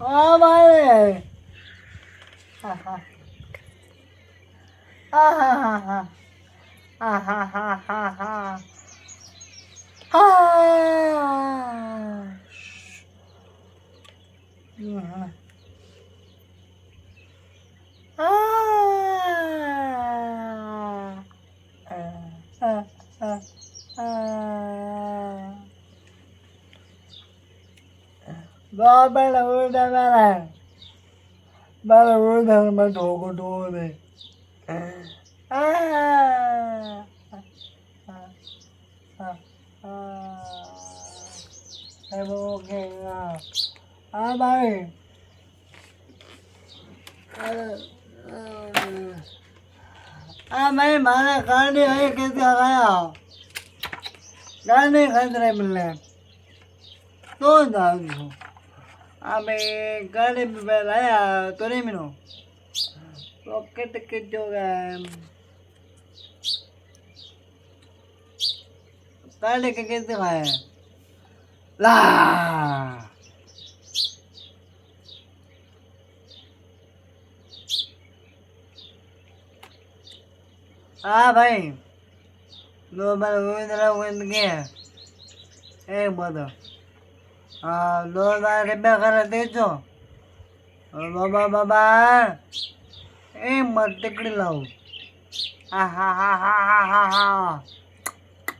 हाँ भाई हाँ हाँ हाँ हाँ हाँ हाँ हाँ हाँ हाँ हाँ हाँ हाँ Robert Woodman. Bala Woodman mà đồ của tôi này. À. Em ok à. À đây. À mấy mà là गाड़ी है कैसे आ गया गाड़ी खतरे मिलने तो दादू हमें गाड़ी में बैठाया तो नहीं मिलो रॉकेट किट हो गया गाड़ी के कैसे खाया ला हाँ भाई दो बार वो इधर वो गया एक बोलो हाँ दो बार रिपेयर कर दे जो बाबा बाबा ए मत टिकड़ी लाओ हा हा हा हा हा हा